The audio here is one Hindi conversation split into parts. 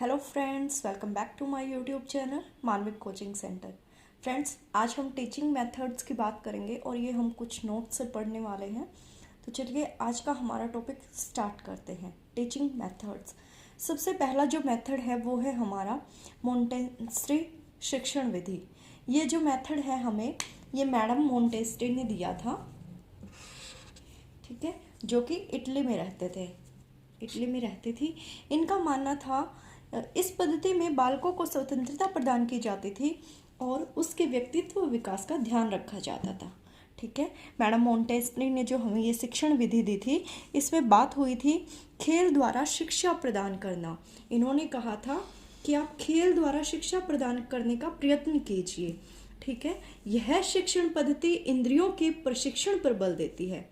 Hello friends, welcome back to my YouTube channel Manvik coaching centre. Friends, आज हम टीचिंग मेथड्स की बात करेंगे और ये हम कुछ नोट्स से पढ़ने वाले हैं। तो चलिए आज का हमारा टॉपिक स्टार्ट करते हैं। Teaching methods. सबसे पहला जो मेथड है वो है हमारा मोंटेसरी शिक्षण विधि। ये जो मेथड है हमें ये मैडम मोंटेसरी ने दिया था, ठीक है, जो कि इटली में रहती थी। इनका मानना था इस पद्धति में बालकों को स्वतंत्रता प्रदान की जाती थी और उसके व्यक्तित्व विकास का ध्यान रखा जाता था। ठीक है, मैडम मोंटेसरी ने जो हमें ये शिक्षण विधि दी थी, इसमें बात हुई थी खेल द्वारा शिक्षा प्रदान करना। इन्होंने कहा था कि आप खेल द्वारा शिक्षा प्रदान करने का प्रयत्न कीजिए। ठीक है, यह शिक्षण पद्धति इंद्रियों के प्रशिक्षण पर बल देती है।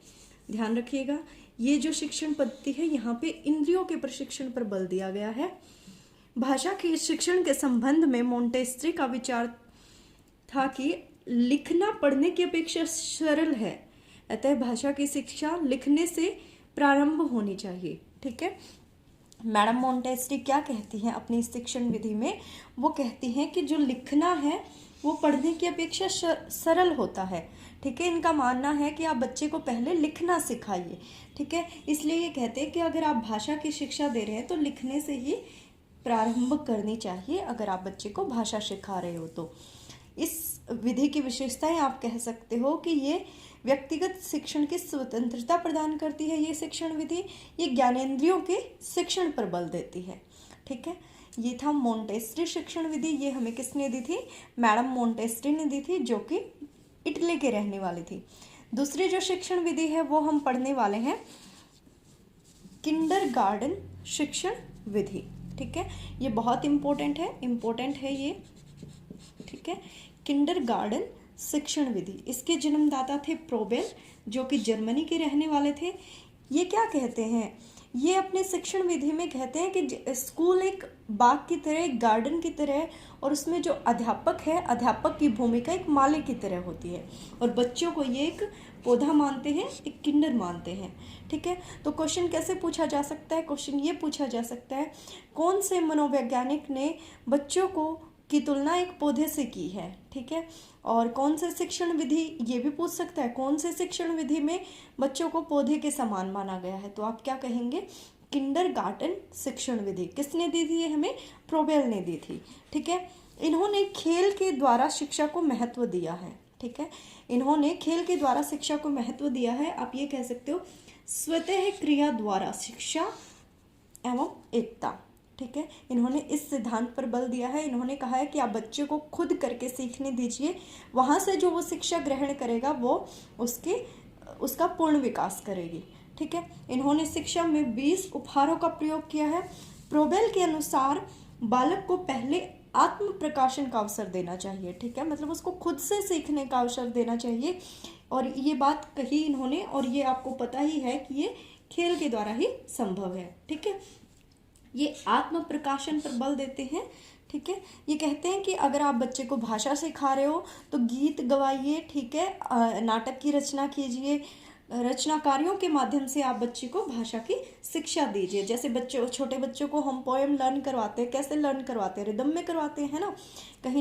ध्यान रखिएगा, ये जो शिक्षण पद्धति है यहाँ पे इंद्रियों के प्रशिक्षण पर बल दिया गया है। भाषा के शिक्षण के संबंध में मोंटेसरी का विचार था कि लिखना पढ़ने की अपेक्षा सरल है, अतः भाषा की शिक्षा लिखने से प्रारंभ होनी चाहिए। ठीक है, मैडम मोंटेसरी क्या कहती हैं अपनी शिक्षण विधि में? वो कहती हैं कि जो लिखना है वो पढ़ने की अपेक्षा सरल होता है। ठीक है, इनका मानना है कि आप बच्चे को पहले लिखना सिखाइए। ठीक है, इसलिए ये कहते हैं कि अगर आप भाषा की शिक्षा दे रहे हैं तो लिखने से ही प्रारंभ करनी चाहिए अगर आप बच्चे को भाषा सिखा रहे हो तो। इस विधि की विशेषताएं आप कह सकते हो कि ये व्यक्तिगत शिक्षण की स्वतंत्रता प्रदान करती है। ये शिक्षण विधि ये ज्ञानेंद्रियों के शिक्षण पर बल देती है। ठीक है, ये था मोंटेसरी शिक्षण विधि। ये हमें किसने दी थी? मैडम मोंटेसरी ने दी थी, जो कि इटली के रहने वाली थी। दूसरी जो शिक्षण विधि है वो हम पढ़ने वाले हैं किंडरगार्टन शिक्षण विधि। ठीक है, ये बहुत इम्पोर्टेंट है ये। ठीक है, किंडरगार्टन शिक्षण विधि, इसके जन्मदाता थे प्रोबेल, जो कि जर्मनी के रहने वाले थे। ये क्या कहते हैं? ये अपने शिक्षण विधि में कहते हैं कि स्कूल एक बाग की तरह, एक गार्डन की तरह है और उसमें जो अध्यापक है, अध्यापक की भूमिका एक माली की तरह होती है और बच्चों को ये एक पौधा मानते हैं, एक किंडर मानते हैं। ठीक है, तो क्वेश्चन कैसे पूछा जा सकता है? क्वेश्चन ये पूछा जा सकता है, कौन से मनोवैज्ञानिक ने बच्चों को की तुलना एक पौधे से की है? ठीक है, और कौन से शिक्षण विधि, ये भी पूछ सकता है, कौन से शिक्षण विधि में बच्चों को पौधे के समान माना गया है? तो आप क्या कहेंगे? किंडरगार्टन शिक्षण विधि। किसने दी थी? हमें प्रोबेल ने दी थी। ठीक है, इन्होंने खेल के द्वारा शिक्षा को महत्व दिया है। ठीक है, इन्होंने खेल के द्वारा शिक्षा को महत्व दिया है। आप ये कह सकते हो स्वतः क्रिया द्वारा शिक्षा एवं एकता। ठीक है, इन्होंने इस सिद्धांत पर बल दिया है। इन्होंने कहा है कि आप बच्चे को खुद करके सीखने दीजिए, वहाँ से जो वो शिक्षा ग्रहण करेगा वो उसका पूर्ण विकास करेगी। ठीक है, इन्होंने शिक्षा में 20 उपहारों का प्रयोग किया है। प्रोबेल के अनुसार बालक को पहले आत्म प्रकाशन का अवसर देना चाहिए। ठीक है, मतलब उसको खुद से सीखने का अवसर देना चाहिए, और ये बात कही इन्होंने, और ये आपको पता ही है कि ये खेल के द्वारा ही संभव है। ठीक है, ये आत्म प्रकाशन पर बल देते हैं। ठीक है, ये कहते हैं कि अगर आप बच्चे को भाषा सिखा रहे हो तो गीत गवाइए। ठीक है, नाटक की रचना कीजिए, रचनाकारियों के माध्यम से आप बच्चे को भाषा की शिक्षा दीजिए। जैसे छोटे बच्चों को हम पोएम लर्न करवाते हैं, कैसे लर्न करवाते हैं? रिदम में करवाते हैं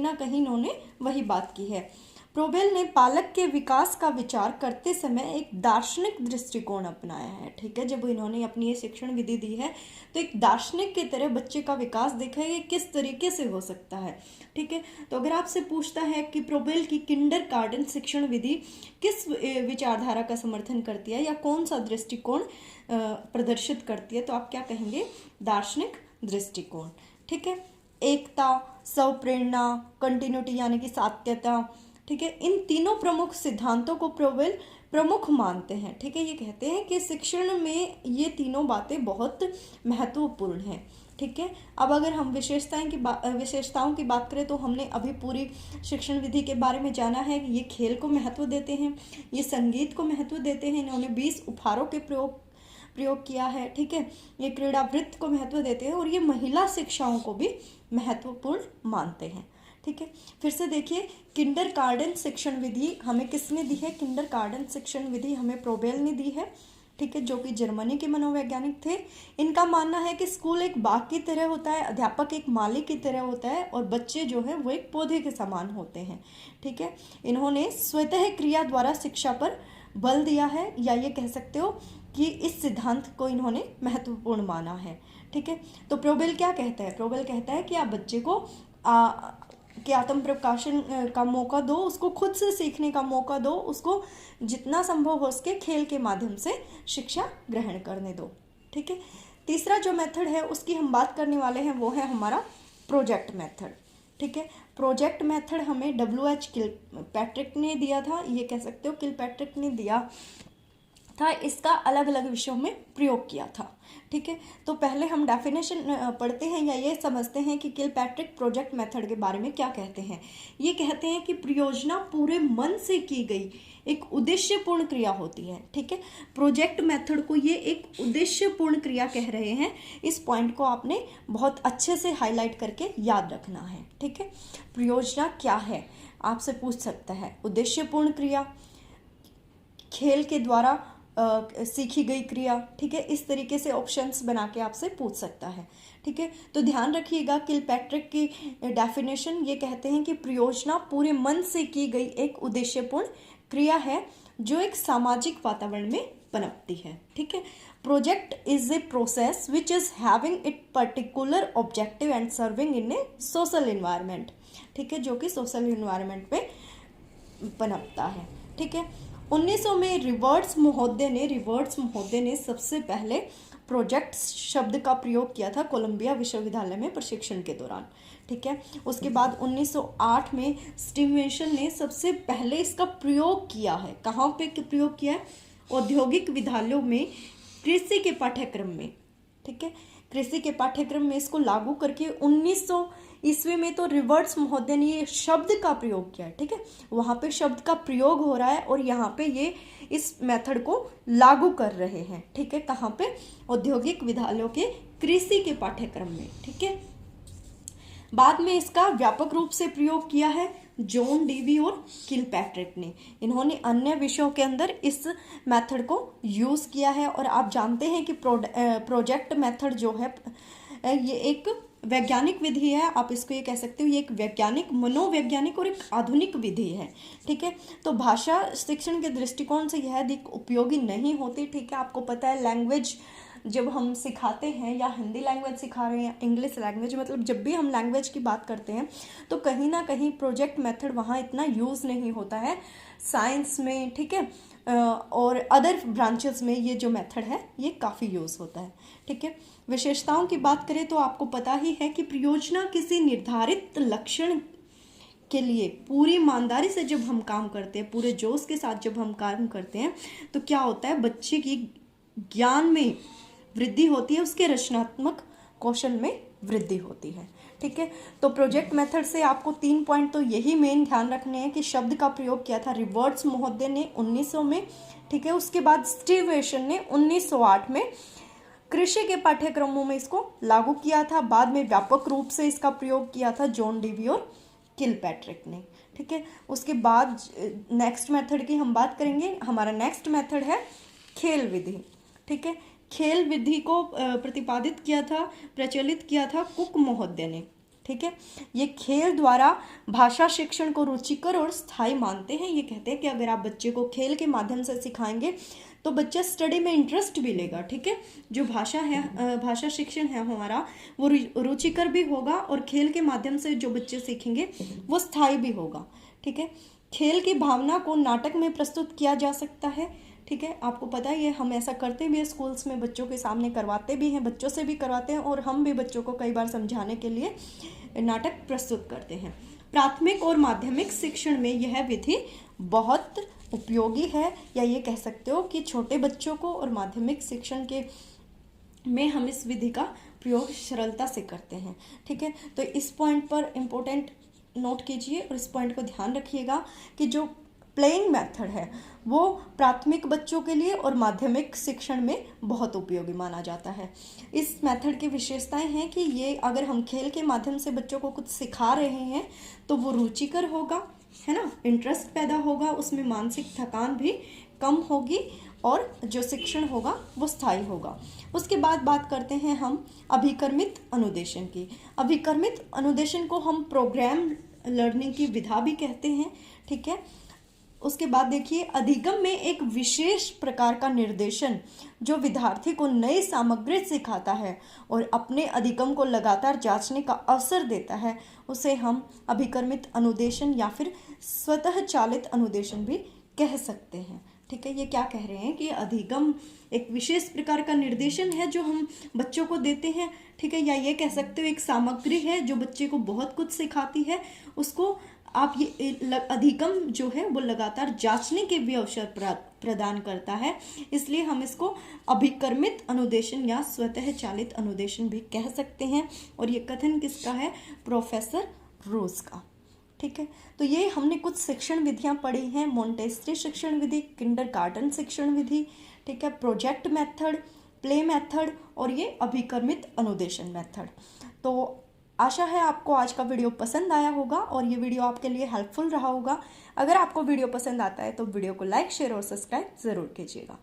ना कहीं इन्होंने वही बात की है। प्रोबेल ने बालक के विकास का विचार करते समय एक दार्शनिक दृष्टिकोण अपनाया है। ठीक है, जब इन्होंने अपनी ये शिक्षण विधि दी है तो एक दार्शनिक की तरह बच्चे का विकास देखा है, ये किस तरीके से हो सकता है। ठीक है, तो अगर आपसे पूछता है कि प्रोबेल की किंडरगार्टन शिक्षण विधि किस विचारधारा का समर्थन करती है या कौन सा दृष्टिकोण प्रदर्शित करती है, तो आप क्या कहेंगे? दार्शनिक दृष्टिकोण। ठीक है, एकता, स्वप्रेरणा, कंटिन्यूटी यानी कि सात्यता। ठीक है, इन तीनों प्रमुख सिद्धांतों को प्रोबेल प्रमुख मानते हैं। ठीक है, ये कहते हैं कि शिक्षण में ये तीनों बातें बहुत महत्वपूर्ण हैं। ठीक है, अब अगर हम विशेषताओं की बात करें तो हमने अभी पूरी शिक्षण विधि के बारे में जाना है कि ये खेल को महत्व देते हैं, ये संगीत को महत्व देते हैं, इन्होंने 20 उपहारों के प्रयोग किया है। ठीक है, ये क्रीड़ावृत्त को महत्व देते हैं और ये महिला शिक्षाओं को भी महत्वपूर्ण मानते हैं। ठीक है, फिर से देखिए, किंडरगार्टन शिक्षण विधि हमें किसने दी है? किंडरगार्टन शिक्षण विधि हमें प्रोबेल ने दी है। ठीक है, जो कि जर्मनी के मनोवैज्ञानिक थे। इनका मानना है कि स्कूल एक बाग की तरह होता है, अध्यापक एक माली की तरह होता है और बच्चे जो है वो एक पौधे के समान होते हैं। ठीक है, इन्होंने स्वतः क्रिया द्वारा शिक्षा पर बल दिया है, या ये कह सकते हो कि इस सिद्धांत को इन्होंने महत्वपूर्ण माना है। ठीक है, तो प्रोबेल क्या कहता है? प्रोबेल कहता है कि आप बच्चे को कि आत्म प्रकाशन का मौका दो, उसको खुद से सीखने का मौका दो, उसको जितना संभव हो सके खेल के माध्यम से शिक्षा ग्रहण करने दो। ठीक है, तीसरा जो मेथड है उसकी हम बात करने वाले हैं वो है हमारा प्रोजेक्ट मेथड। ठीक है, प्रोजेक्ट मेथड हमें W.H. किलपैट्रिक ने दिया था, ये कह सकते हो किलपैट्रिक ने दिया था, इसका अलग अलग विषयों में प्रयोग किया था। ठीक है, तो पहले हम डेफिनेशन पढ़ते हैं या ये समझते हैं कि किलपैट्रिक प्रोजेक्ट मेथड के बारे में क्या कहते हैं। ये कहते हैं कि परियोजना पूरे मन से की गई एक उद्देश्यपूर्ण क्रिया होती है। ठीक है, प्रोजेक्ट मेथड को ये एक उद्देश्यपूर्ण क्रिया कह रहे हैं। इस पॉइंट को आपने बहुत अच्छे से हाईलाइट करके याद रखना है। ठीक है, परियोजना क्या है आपसे पूछ सकता है। उद्देश्यपूर्ण क्रिया, खेल के द्वारा सीखी गई क्रिया। ठीक है, इस तरीके से ऑप्शंस बना के आपसे पूछ सकता है। ठीक है, तो ध्यान रखिएगा किलपैट्रिक की डेफिनेशन ये कहते हैं कि परियोजना पूरे मन से की गई एक उद्देश्यपूर्ण क्रिया है जो एक सामाजिक वातावरण में पनपती है। ठीक है, project is a process which is having it particular objective and serving in A social environment. ठीक है, जो कि सोशल इन्वायरमेंट पे पनपता है। ठीक है, 1900 में रिवर्ड्स महोदय ने सबसे पहले प्रोजेक्ट शब्द का प्रयोग किया था कोलंबिया विश्वविद्यालय में प्रशिक्षण के दौरान। ठीक है, उसके बाद 1908 में स्टीवेंसन ने सबसे पहले इसका प्रयोग किया है। कहाँ पे प्रयोग किया है? औद्योगिक विद्यालयों में कृषि के पाठ्यक्रम में। ठीक है, कृषि के पाठ्यक्रम में इसको लागू करके 1900 ईस्वी में तो रिवर्ड्स महोदय ने ये शब्द का प्रयोग किया है। ठीक है, वहाँ पे शब्द का प्रयोग हो रहा है और यहाँ पे ये इस मेथड को लागू कर रहे हैं। ठीक है, कहाँ पे? औद्योगिक विद्यालयों के कृषि के पाठ्यक्रम में। ठीक है, बाद में इसका व्यापक रूप से प्रयोग किया है जॉन डीवी और किलपैट्रिक ने। इन्होंने अन्य विषयों के अंदर इस मेथड को यूज किया है। और आप जानते हैं कि प्रोजेक्ट मेथड जो है ये एक वैज्ञानिक विधि है। आप इसको ये कह सकते हो ये एक वैज्ञानिक, मनोवैज्ञानिक और एक आधुनिक विधि है। ठीक है, तो भाषा शिक्षण के दृष्टिकोण से यह अधिक उपयोगी नहीं होती। ठीक है, आपको पता है लैंग्वेज जब हम सिखाते हैं या हिंदी लैंग्वेज सिखा रहे हैं, इंग्लिश लैंग्वेज, मतलब जब भी हम लैंग्वेज की बात करते हैं तो कहीं ना कहीं प्रोजेक्ट मेथड वहाँ इतना यूज़ नहीं होता है। साइंस में, ठीक है, और अदर ब्रांचेस में ये जो मेथड है ये काफ़ी यूज़ होता है। ठीक है, विशेषताओं की बात करें तो आपको पता ही है कि परियोजना किसी निर्धारित लक्षण के लिए पूरी ईमानदारी से जब हम काम करते हैं, पूरे जोश के साथ जब हम काम करते हैं तो क्या होता है, बच्चे की ज्ञान में वृद्धि होती है, उसके रचनात्मक कौशल में वृद्धि होती है। ठीक है, तो प्रोजेक्ट मेथड से आपको 3 पॉइंट तो यही मेन ध्यान रखने हैं कि शब्द का प्रयोग किया था रिवर्ड्स महोदय ने 1900 में। ठीक है, उसके बाद स्टीवेंसन ने 1908 में कृषि के पाठ्यक्रमों में इसको लागू किया था। बाद में व्यापक रूप से इसका प्रयोग किया था जॉन डीवी और किलपैट्रिक ने। ठीक है, उसके बाद नेक्स्ट मेथड की हम बात करेंगे। हमारा नेक्स्ट मेथड है खेल विधि। ठीक है, खेल विधि को प्रतिपादित किया था, प्रचलित किया था कुक महोदय ने। ठीक है, ये खेल द्वारा भाषा शिक्षण को रुचिकर और स्थायी मानते हैं। ये कहते हैं कि अगर आप बच्चे को खेल के माध्यम से सिखाएंगे तो बच्चा स्टडी में इंटरेस्ट भी लेगा। ठीक है, जो भाषा है, भाषा शिक्षण है हमारा, वो रुचिकर भी होगा और खेल के माध्यम से जो बच्चे सीखेंगे वो स्थायी भी होगा। ठीक है, खेल की भावना को नाटक में प्रस्तुत किया जा सकता है। ठीक है, आपको पता है ये हम ऐसा करते भी हैं, स्कूल्स में बच्चों के सामने करवाते भी हैं, बच्चों से भी करवाते हैं और हम भी बच्चों को कई बार समझाने के लिए नाटक प्रस्तुत करते हैं। प्राथमिक और माध्यमिक शिक्षण में यह विधि बहुत उपयोगी है, या ये कह सकते हो कि छोटे बच्चों को और माध्यमिक शिक्षण के में हम इस विधि का प्रयोग सरलता से करते हैं। ठीक है, तो इस पॉइंट पर इम्पोर्टेंट नोट कीजिए और इस पॉइंट को ध्यान रखिएगा कि जो प्लेइंग मेथड है वो प्राथमिक बच्चों के लिए और माध्यमिक शिक्षण में बहुत उपयोगी माना जाता है। इस मेथड की विशेषताएं हैं कि ये अगर हम खेल के माध्यम से बच्चों को कुछ सिखा रहे हैं तो वो रुचिकर होगा, है ना, इंटरेस्ट पैदा होगा, उसमें मानसिक थकान भी कम होगी और जो शिक्षण होगा वो स्थायी होगा। उसके बाद बात करते हैं हम अभिकर्मित अनुदेशन की। अभिकर्मित अनुदेशन को हम प्रोग्राम लर्निंग की विधा भी कहते हैं, ठीक है। उसके बाद देखिए अधिगम में एक विशेष प्रकार का निर्देशन जो विद्यार्थी को नई सामग्री सिखाता है और अपने अधिगम को लगातार जांचने का अवसर देता है, उसे हम अभिकर्मित अनुदेशन या फिर स्वतः चालित अनुदेशन भी कह सकते हैं, ठीक है। ये क्या कह रहे हैं कि अधिगम एक विशेष प्रकार का निर्देशन है जो हम बच्चों को देते हैं, ठीक है, या ये कह सकते हो एक सामग्री है जो बच्चे को बहुत कुछ सिखाती है, उसको आप ये अधिगम जो है वो लगातार जांचने के भी अवसर प्रदान करता है, इसलिए हम इसको अभिकर्मित अनुदेशन या स्वतः चालित अनुदेशन भी कह सकते हैं। और ये कथन किसका है? प्रोफेसर रोज का, ठीक है। तो ये हमने कुछ शिक्षण विधियां पढ़ी हैं, मोंटेसरी शिक्षण विधि, किंडरगार्टन शिक्षण विधि, ठीक है, प्रोजेक्ट मेथड, प्ले मेथड और ये अभिकर्मित अनुदेशन मेथड। तो आशा है आपको आज का वीडियो पसंद आया होगा और ये वीडियो आपके लिए हेल्पफुल रहा होगा। अगर आपको वीडियो पसंद आता है तो वीडियो को लाइक, शेयर और सब्सक्राइब ज़रूर कीजिएगा।